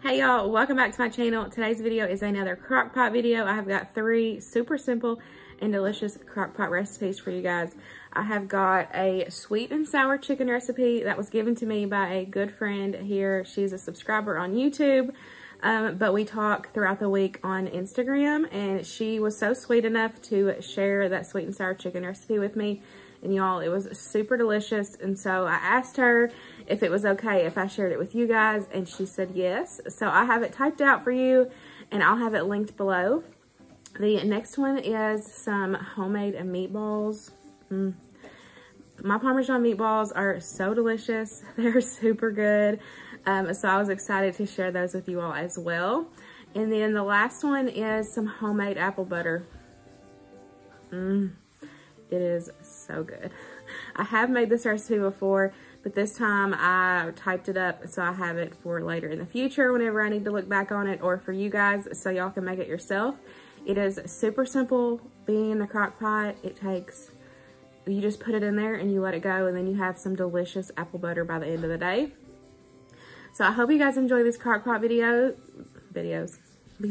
Hey y'all, welcome back to my channel. Today's video is another crockpot video. I have got 3 super simple and delicious crockpot recipes for you guys. I have got a sweet and sour chicken recipe that was given to me by a good friend here. She's a subscriber on YouTube, but we talk throughout the week on Instagram, and she was so sweet enough to share that sweet and sour chicken recipe with me. And y'all, it was super delicious, and so I asked her if it was okay if I shared it with you guys, and she said yes. So I have it typed out for you, and I'll have it linked below. The next one is some homemade meatballs. My Parmesan meatballs are so delicious. They're super good. So I was excited to share those with you all as well. And then the last one is some homemade apple butter. It is so good. I have made this recipe before, but this time I typed it up so I have it for later in the future whenever I need to look back on it, or for you guys so y'all can make it yourself. It is super simple being in the crock pot. You just put it in there and you let it go, and then you have some delicious apple butter by the end of the day. So I hope you guys enjoy these crock pot these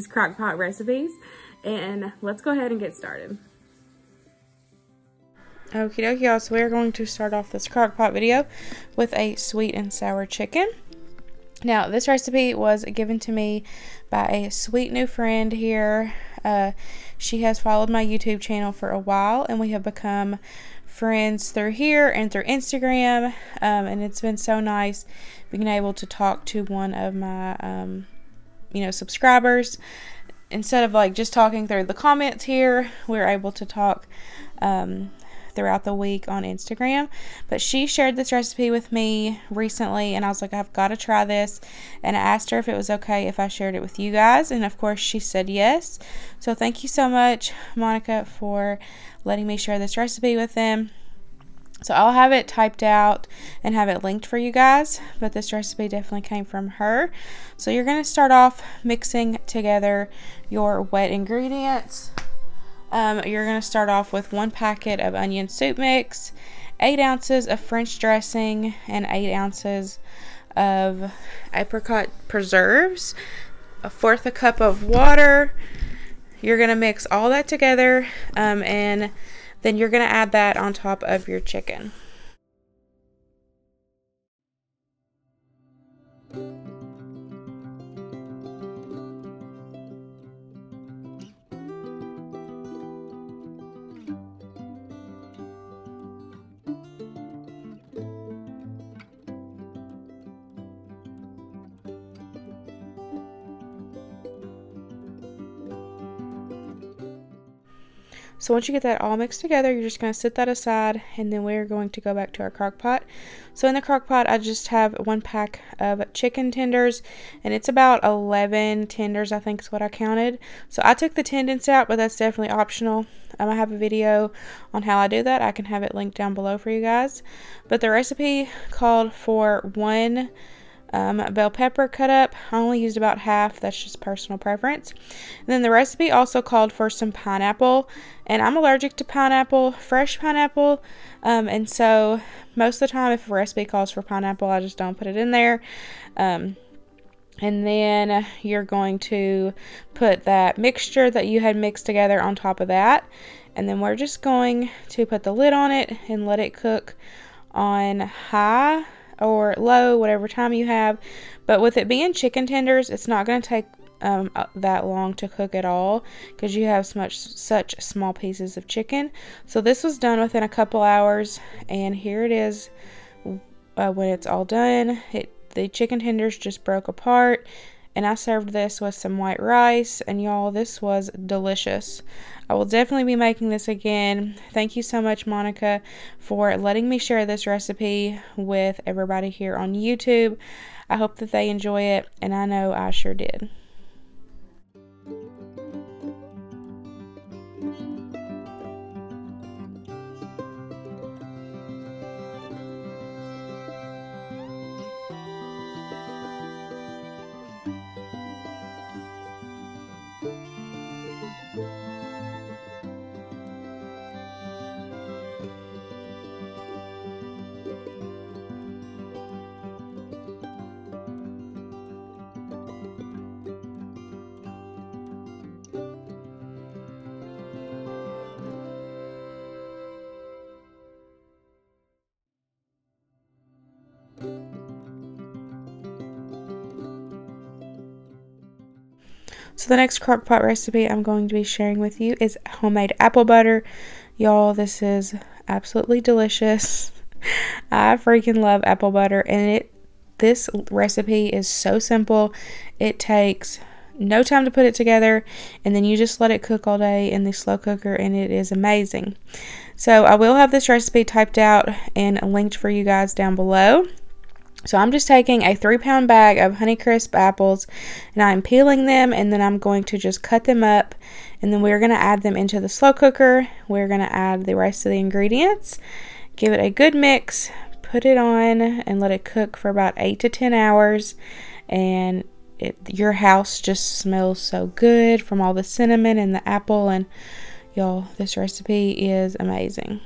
crock pot recipes, and let's go ahead and get started. Okie dokie, y'all, so we're going to start off this crock pot video with a sweet and sour chicken. Now, this recipe was given to me by a sweet new friend here. She has followed my YouTube channel for a while, and we have become friends through here and through Instagram, and it's been so nice being able to talk to one of my subscribers. Instead of like just talking through the comments here, we're able to talk throughout the week on Instagram. But she shared this recipe with me recently, and I was like, I've got to try this, and I asked her if it was okay if I shared it with you guys, and of course she said yes. So thank you so much, Monica, for letting me share this recipe with them. So I'll have it typed out and have it linked for you guys, but this recipe definitely came from her. So you're going to start off mixing together your wet ingredients. You're going to start off with 1 packet of onion soup mix, 8 ounces of French dressing, and 8 ounces of apricot preserves, 1/4 cup of water. You're going to mix all that together, and then you're going to add that on top of your chicken. So once you get that all mixed together, you're just going to set that aside, and then we're going to go back to our crock pot. So in the crock pot, I just have 1 pack of chicken tenders, and it's about 11 tenders, I think is what I counted. So I took the tendons out, but that's definitely optional. I have a video on how I do that. I can have it linked down below for you guys. But the recipe called for 1 bell pepper cut up. I only used about half. That's just personal preference. And then the recipe also called for some pineapple, and I'm allergic to pineapple, fresh pineapple, and so most of the time if a recipe calls for pineapple, I just don't put it in there. And then you're going to put that mixture that you had mixed together on top of that, and then we're just going to put the lid on it and let it cook on high or low, whatever time you have. But with it being chicken tenders, it's not going to take that long to cook at all, because you have such small pieces of chicken. So this was done within a couple hours, and here it is when it's all done. The chicken tenders just broke apart, and I served this with some white rice, and y'all, this was delicious. I will definitely be making this again. Thank you so much, Monica, for letting me share this recipe with everybody here on YouTube. I hope that they enjoy it, and I know I sure did. So the next crockpot recipe I'm going to be sharing with you is homemade apple butter. Y'all, this is absolutely delicious. I freaking love apple butter, and this recipe is so simple. It takes no time to put it together, and then you just let it cook all day in the slow cooker, and it is amazing. So I will have this recipe typed out and linked for you guys down below. So I'm just taking a 3-pound bag of Honeycrisp apples, and I'm peeling them, and then I'm going to just cut them up, and then we're going to add them into the slow cooker. We're going to add the rest of the ingredients, give it a good mix, put it on, and let it cook for about 8 to 10 hours, and your house just smells so good from all the cinnamon and the apple, and y'all, this recipe is amazing.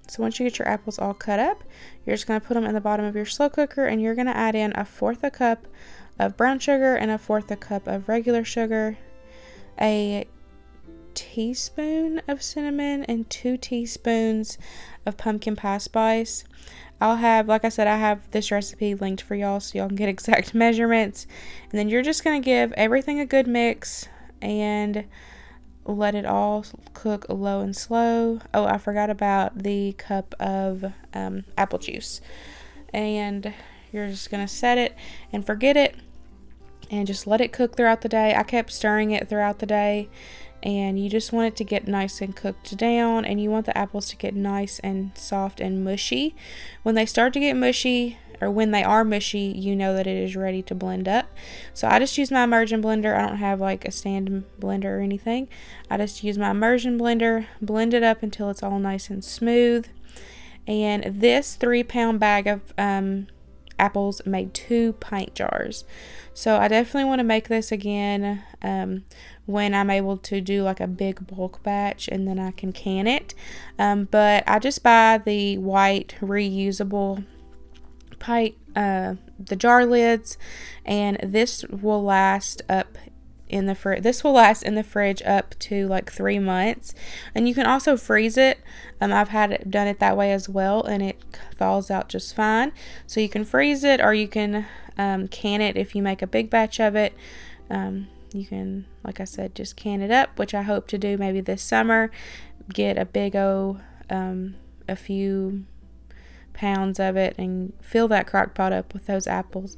So once you get your apples all cut up, you're just going to put them in the bottom of your slow cooker, and you're going to add in 1/4 cup of brown sugar and 1/4 cup of regular sugar, a teaspoon of cinnamon, and 2 teaspoons of pumpkin pie spice. I'll have, like I said, I have this recipe linked for y'all so y'all can get exact measurements. And then you're just going to give everything a good mix and let it all cook low and slow. Oh, I forgot about the cup of apple juice. And you're just going to set it and forget it and just let it cook throughout the day. I kept stirring it throughout the day, and you just want it to get nice and cooked down, and you want the apples to get nice and soft and mushy. When they start to get mushy, or when they are mushy, you know that it is ready to blend up. So I just use my immersion blender. I don't have like a stand blender or anything. I just use my immersion blender, blend it up until it's all nice and smooth. And this 3-pound bag of apples made 2 pint jars. So I definitely want to make this again when I'm able to do like a big bulk batch, and then I can can it. But I just buy the white reusable the jar lids, and this will last in the fridge up to like 3 months, and you can also freeze it. I've had it done it that way as well, and it thaws out just fine. So you can freeze it, or you can can it if you make a big batch of it. You can, like I said, just can it up, which I hope to do maybe this summer. Get a big a few pounds of it and fill that crock pot up with those apples.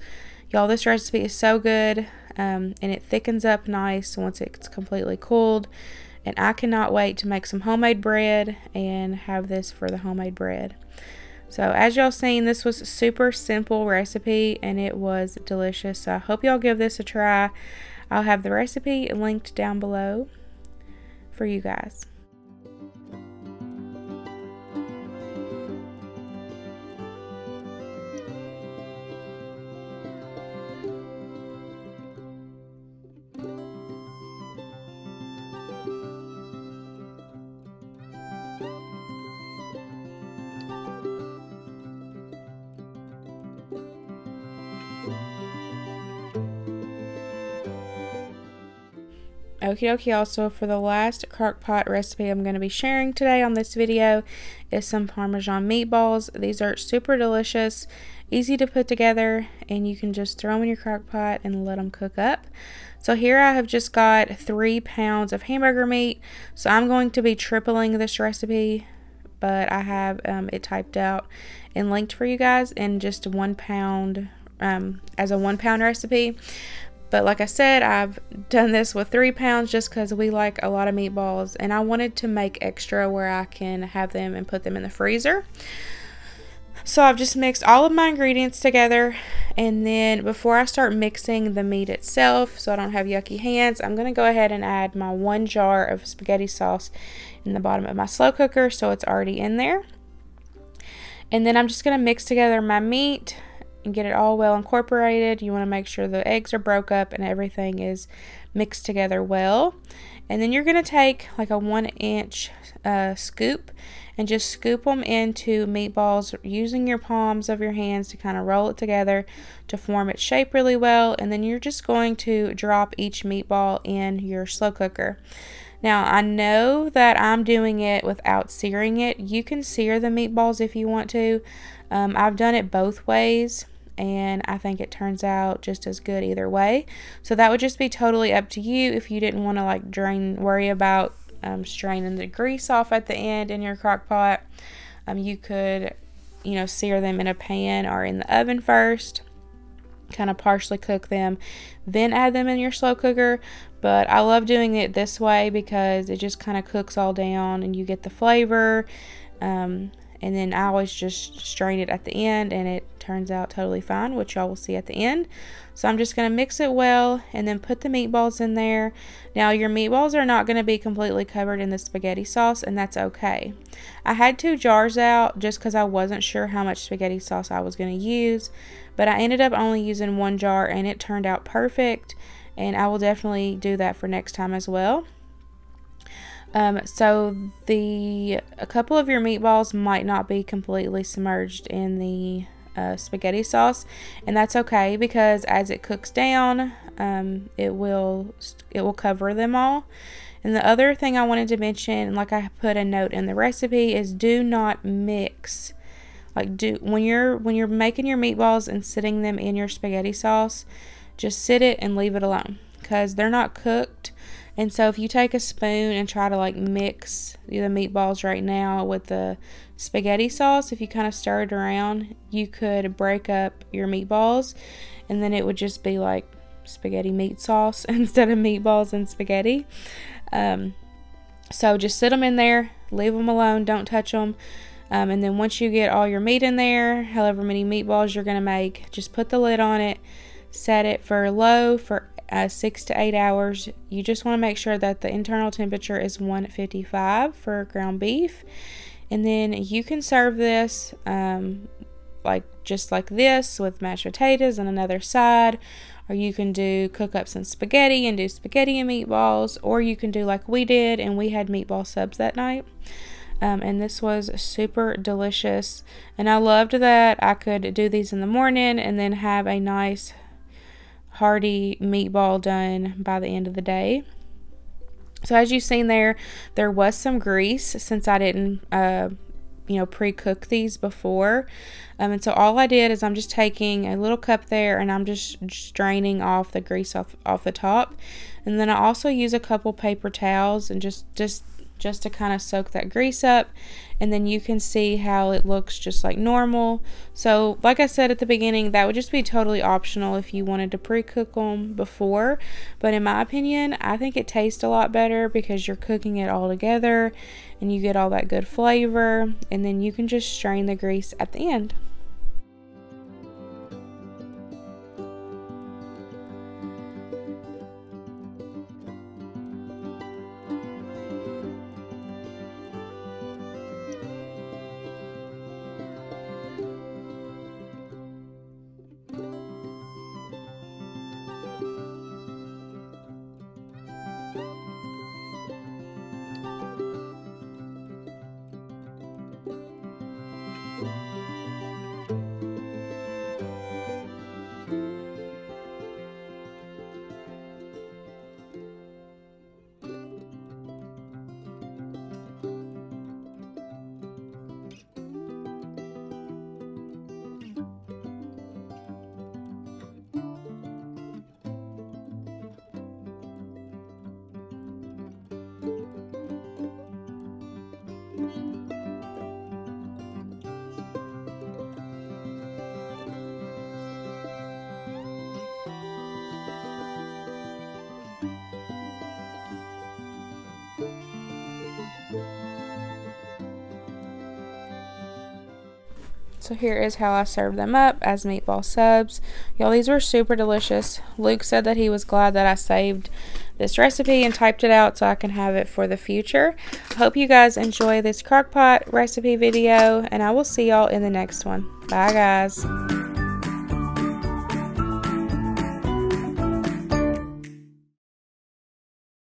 Y'all, this recipe is so good, and it thickens up nice once it's completely cooled, and I cannot wait to make some homemade bread and have this for the homemade bread. So as y'all seen, this was a super simple recipe, and it was delicious. So I hope y'all give this a try. I'll have the recipe linked down below for you guys. Okie dokie, also for the last crock pot recipe I'm going to be sharing today on this video is some Parmesan meatballs. These are super delicious, easy to put together, and you can just throw them in your crock pot and let them cook up. So here I have just got 3 pounds of hamburger meat, so I'm going to be tripling this recipe, but I have it typed out and linked for you guys in just 1 pound as a 1 pound recipe. But like I said, I've done this with 3 pounds just because we like a lot of meatballs, and I wanted to make extra where I can have them and put them in the freezer. So I've just mixed all of my ingredients together, and then before I start mixing the meat itself, so I don't have yucky hands, I'm going to go ahead and add my 1 jar of spaghetti sauce in the bottom of my slow cooker, so it's already in there. And then I'm just going to mix together my meat and get it all well incorporated. You want to make sure the eggs are broke up and everything is mixed together well. And then you're going to take like a 1-inch scoop, and just scoop them into meatballs using your palms of your hands to kind of roll it together to form its shape really well. And then you're just going to drop each meatball in your slow cooker. Now, I know that I'm doing it without searing it. You can sear the meatballs if you want to. I've done it both ways, and I think it turns out just as good either way. So that would just be totally up to you if you didn't want to like worry about straining the grease off at the end in your crock pot. You could, sear them in a pan or in the oven first, kind of partially cook them, then add them in your slow cooker. But I love doing it this way because it just kind of cooks all down and you get the flavor. And then I always just strain it at the end and it turns out totally fine, which y'all will see at the end. So I'm just going to mix it well and then put the meatballs in there. Now your meatballs are not going to be completely covered in the spaghetti sauce, and that's okay. I had 2 jars out just because I wasn't sure how much spaghetti sauce I was going to use, but I ended up only using 1 jar and it turned out perfect, and I will definitely do that for next time as well. So a couple of your meatballs might not be completely submerged in the spaghetti sauce, and that's okay because as it cooks down, it will cover them all. And the other thing I wanted to mention, like I put a note in the recipe, is do not mix. When you're making your meatballs and sitting them in your spaghetti sauce, just sit it and leave it alone because they're not cooked. And so if you take a spoon and try to like mix the meatballs right now with the spaghetti sauce, if you kind of stir it around, you could break up your meatballs and then it would just be like spaghetti meat sauce instead of meatballs and spaghetti. So just sit them in there, leave them alone, don't touch them. And then once you get all your meat in there, however many meatballs you're going to make, just put the lid on it, set it for low for 6 to 8 hours. You just want to make sure that the internal temperature is 155 for ground beef. And then you can serve this just like this with mashed potatoes and another side, or you can cook up some spaghetti and do spaghetti and meatballs, or you can do like we did and we had meatball subs that night. And this was super delicious, and I loved that I could do these in the morning and then have a nice hearty meatball done by the end of the day. So as you've seen there was some grease since I didn't pre-cook these before, and so all I did is I'm just taking a little cup there and I'm just straining off the grease off the top, and then I also use a couple paper towels and just to kind of soak that grease up, and then you can see how it looks just like normal. So like I said at the beginning, that would just be totally optional if you wanted to pre-cook them before, but in my opinion I think it tastes a lot better because you're cooking it all together and you get all that good flavor, and then you can just strain the grease at the end. So here is how I served them up as meatball subs. Y'all, these were super delicious. Luke said that he was glad that I saved this recipe and typed it out so I can have it for the future. I hope you guys enjoy this crockpot recipe video, and I will see y'all in the next one. Bye guys.